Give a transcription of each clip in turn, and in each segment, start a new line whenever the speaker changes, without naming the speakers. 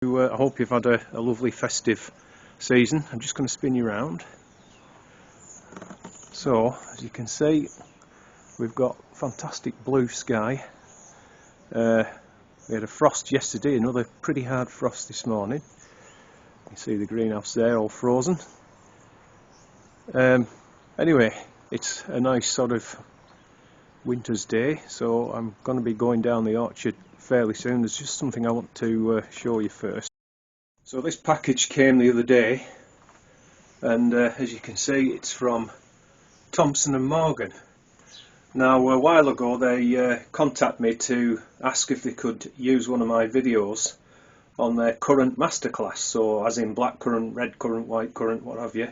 I hope you've had a lovely festive season. I'm just going to spin you around. So, as you can see, we've got fantastic blue sky. We had a frost yesterday, another pretty hard frost this morning. You can see the greenhouse there all frozen. Anyway, it's a nice sort of winter's day, so I'm going to be going down the orchard fairly soon. There's just something I want to show you first. So this package came the other day, and as you can see, it's from Thompson and Morgan. Now, a while ago they contacted me to ask if they could use one of my videos on their currant masterclass, so as in blackcurrant, red currant, white currant, what have you.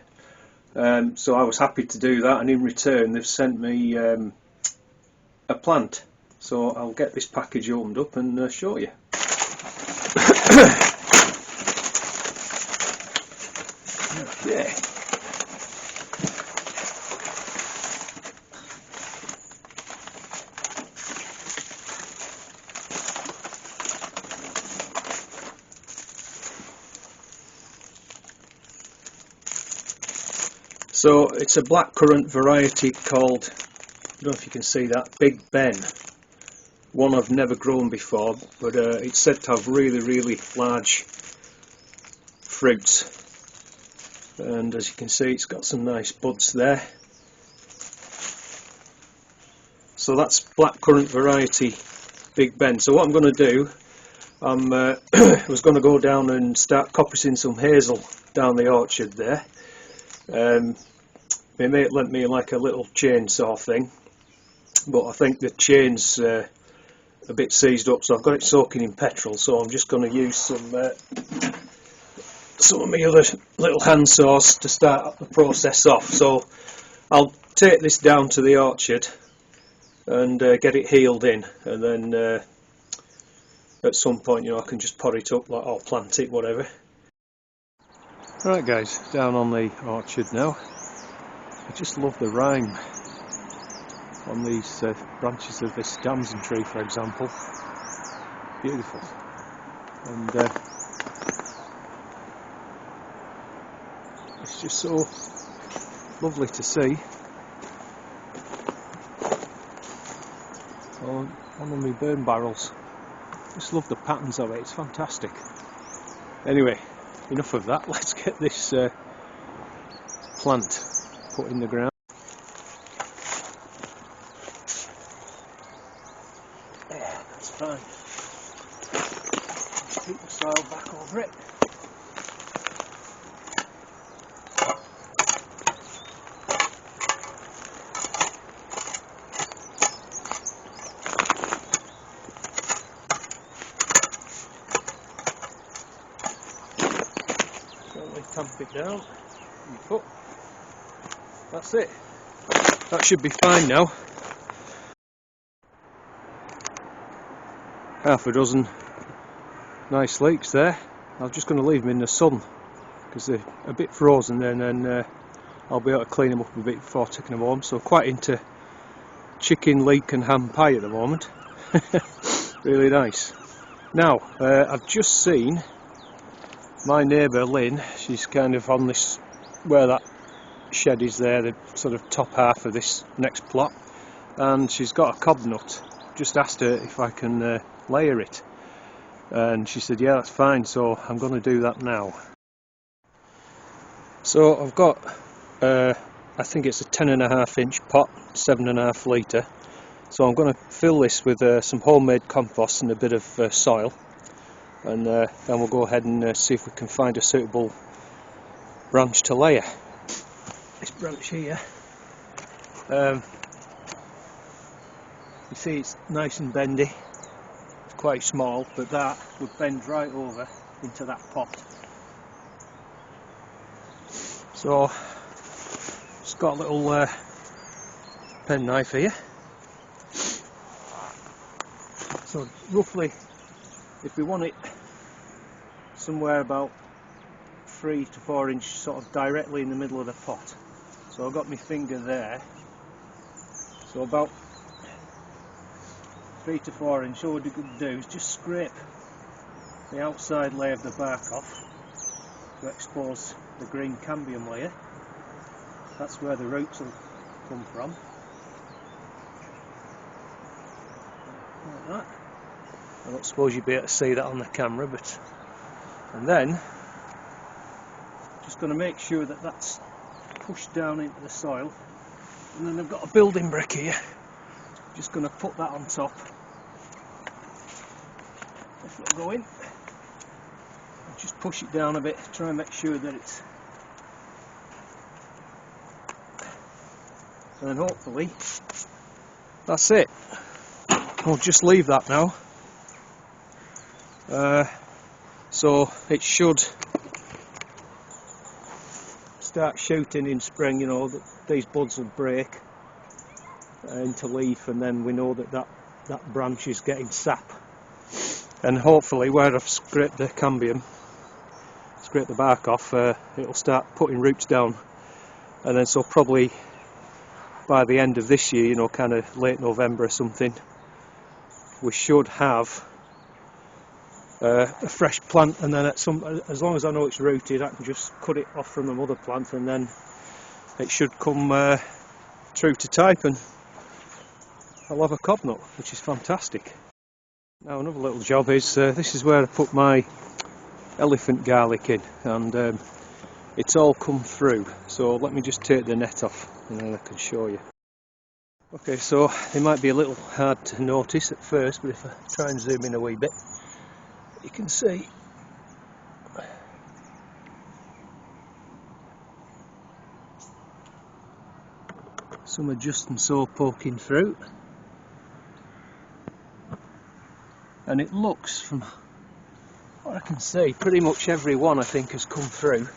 So I was happy to do that, and in return they've sent me a plant. So I'll get this package opened up and show you. Okay. So it's a blackcurrant variety called, I don't know if you can see that, Big Ben. One I've never grown before, but it's said to have really large fruits. And as you can see, it's got some nice buds there. So that's blackcurrant variety Big Ben. So what I'm going to do, I was going to go down and start coppicing some hazel down the orchard there. My mate lent me like a little chainsaw thing, but I think the chain's a bit seized up, so I've got it soaking in petrol, so I'm just going to use some of my other little hand saws to start the process off. So I'll take this down to the orchard and get it healed in, and then at some point, I can just pot it up or plant it, whatever. Right guys, down on the orchard now. I just love the rime on these branches of this damson tree, for example. Beautiful. And it's just so lovely to see. On one of my burn barrels. Just love the patterns of it, it's fantastic. Anyway, enough of that, let's get this plant put in the ground. Yeah, that's fine. Keep the soil back over it. Gently tamp it down. You put. That's it. That should be fine now. Half a dozen nice leeks there. I'm just going to leave them in the sun because they're a bit frozen, and then I'll be able to clean them up a bit before taking them home. So quite into chicken, leek and ham pie at the moment. Really nice. Now, I've just seen my neighbour Lynn. She's kind of on this, where that shed is there, the sort of top half of this next plot, and she's got a cobnut. Just asked her if I can layer it, and she said yeah, that's fine, so I'm going to do that now. So I've got I think it's a 10.5 inch pot, 7.5 litre, so I'm going to fill this with some homemade compost and a bit of soil, and then we'll go ahead and see if we can find a suitable branch to layer. This branch here, you see it's nice and bendy, it's quite small, but that would bend right over into that pot. So just got a little pen knife here. So roughly, if we want it somewhere about 3 to 4 inch sort of directly in the middle of the pot. So I've got my finger there, so about 3 to 4 inch. So what we could do is just scrape the outside layer of the bark off to expose the green cambium layer. That's where the roots will come from. Like that. I don't suppose you'd be able to see that on the camera, but and then just going to make sure that that's pushed down into the soil, and then I've got a building brick here. Just going to put that on top. If it'll go in, and just push it down a bit. Try and make sure that it's, and then hopefully that's it. I'll just leave that now. So it should start shooting in spring, you know, these buds will break into leaf, and then we know that branch is getting sap, and hopefully where I've scraped the cambium, scraped the bark off, it'll start putting roots down, and then so probably by the end of this year, you know, kind of late November or something, we should have a fresh plant, and then as long as I know it's rooted, I can just cut it off from the mother plant, and then it should come true to type, and I'll have a cobnut, which is fantastic. Now another little job is, this is where I put my elephant garlic in, and it's all come through, so let me just take the net off and then I can show you. Okay, so it might be a little hard to notice at first, but if I try and zoom in a wee bit, you can see some are just and so poking through, and it looks, from what I can see, pretty much every one I think has come through.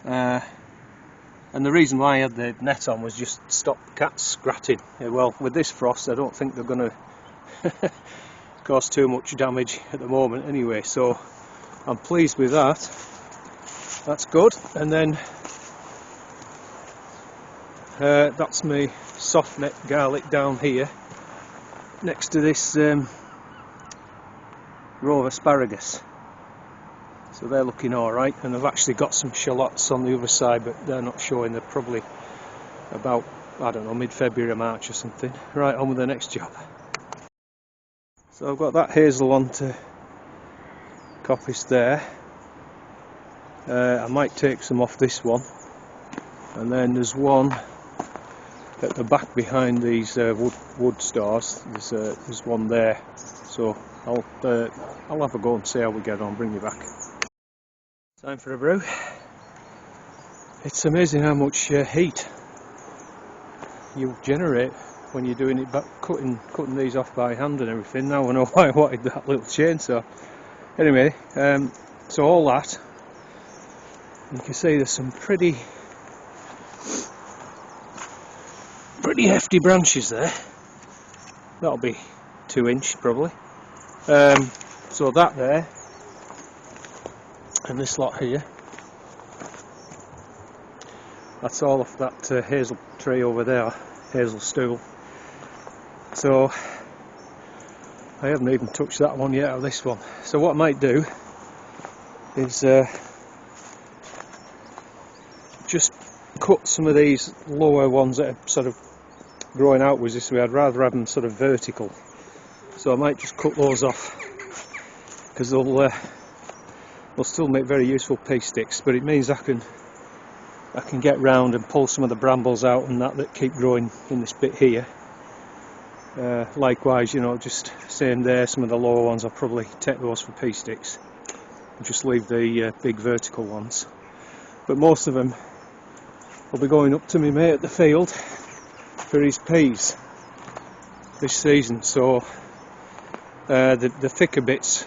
And the reason why I had the net on was just to stop cats scratching. Well, with this frost I don't think they're going to cause too much damage at the moment anyway, so I'm pleased with that. That's good. And then that's my soft net garlic down here next to this row of asparagus, so they're looking alright, and I've actually got some shallots on the other side, but they're not showing. They're probably about, I don't know, mid-February or March or something. Right, on with the next job. So I've got that hazel on to coppice there. I might take some off this one, and then there's one at the back behind these wood stores. There's one there, so I'll have a go and see how we get on. Bring you back. Time for a brew. It's amazing how much heat you generate when you're doing it, but cutting these off by hand and everything. Now I know why I wanted that little chainsaw. Anyway, so all that, you can see there's some pretty hefty branches there. That'll be 2 inch probably. So that there, and this lot here, that's all of that hazel tree over there, hazel stool. So I haven't even touched that one yet, or this one. So what I might do is just cut some of these lower ones that are sort of growing outwards this way. I'd rather have them sort of vertical, so I might just cut those off, because they'll still make very useful pea sticks, but it means I can get round and pull some of the brambles out and that keep growing in this bit here. Likewise, you know, just same there, some of the lower ones I'll probably take those for pea sticks and just leave the big vertical ones. But most of them will be going up to my mate at the field for his peas this season, so the thicker bits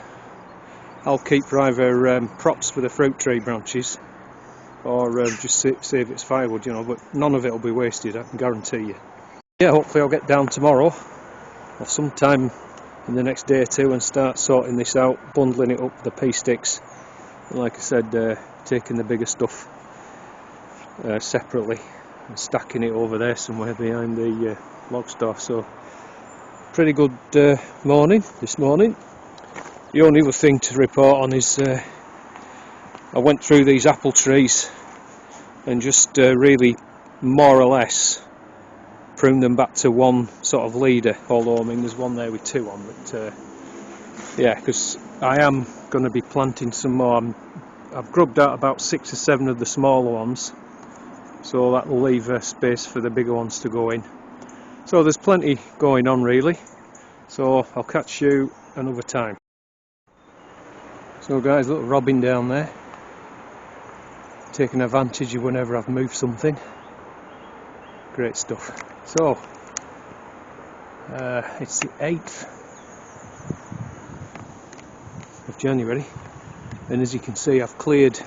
I'll keep for either props for the fruit tree branches, or just save its firewood, you know, but none of it will be wasted, I can guarantee you. Yeah, hopefully I'll get down tomorrow or sometime in the next day or two and start sorting this out, bundling it up, the pea sticks, and like I said, taking the bigger stuff separately and stacking it over there somewhere behind the log store. So pretty good morning this morning. The only other thing to report on is I went through these apple trees and just really more or less pruned them back to one sort of leader, although I mean there's one there with two on, but yeah, because I am going to be planting some more. I've grubbed out about 6 or 7 of the smaller ones, so that will leave space for the bigger ones to go in. So there's plenty going on really, so I'll catch you another time. So guys, little robin down there, taking advantage of whenever I've moved something. Great stuff. So it's the 8th of January, and as you can see I've cleared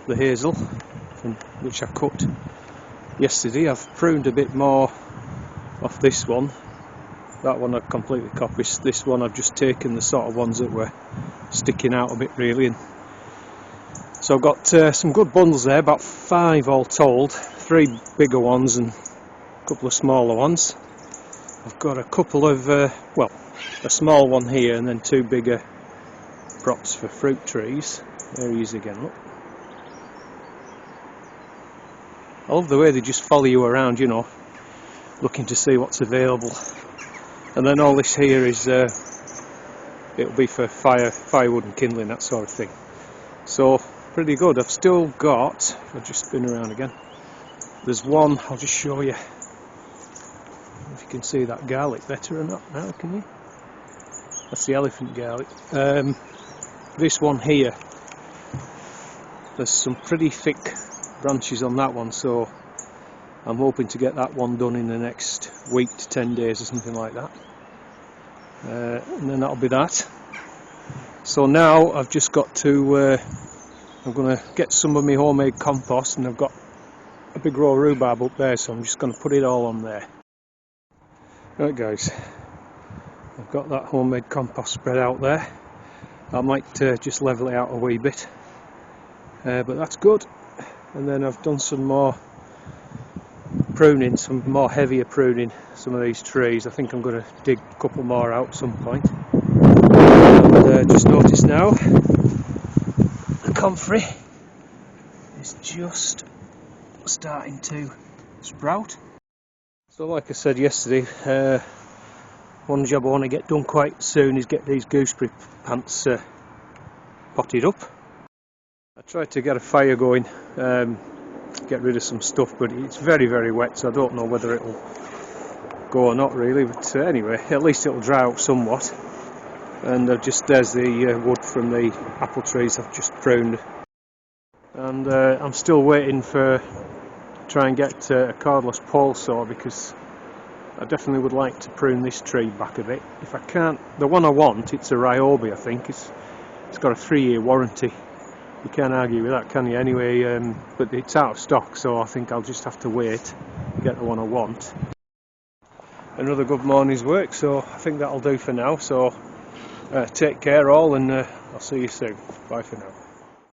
the hazel from which I cut yesterday. I've pruned a bit more off this one. That one I've completely coppiced. This one I've just taken the sort of ones that were sticking out a bit really, and so I've got some good bundles there, about 5 all told, 3 bigger ones and a couple of smaller ones. I've got a couple of, well, a small one here and then 2 bigger props for fruit trees. There he is again, look. I love the way they just follow you around, you know, looking to see what's available. And then all this here is, it'll be for firewood and kindling, that sort of thing. So, pretty good. I've still got, I'll just spin around again. There's one, I'll just show you. If you can see that garlic better or not now, can you? That's the elephant garlic. This one here, there's some pretty thick branches on that one, so I'm hoping to get that one done in the next week to 10 days or something like that. And then that'll be that. So now I've just got to, I'm going to get some of my homemade compost, and I've got a big row of rhubarb up there, so I'm just going to put it all on there. Right guys, I've got that homemade compost spread out there. I might just level it out a wee bit, but that's good. And then I've done some more pruning, some more heavier pruning, some of these trees. I think I'm going to dig a couple more out at some point. And just noticed now, the comfrey is just starting to sprout. So like I said yesterday, one job I want to get done quite soon is get these gooseberry plants potted up. I tried to get a fire going, get rid of some stuff, but it's very very wet, so I don't know whether it'll go or not really, but anyway, at least it'll dry out somewhat. And there's the wood from the apple trees I've just pruned, and I'm still waiting to try and get a cordless pole saw, because I definitely would like to prune this tree back a bit. If I can't, the one I want, it's a Rhubarb, I think. It's got a 3-year warranty. You can't argue with that, can you? Anyway, but it's out of stock, so I think I'll just have to wait to get the one I want. Another good morning's work, so I think that'll do for now. So take care all, and I'll see you soon. Bye for now.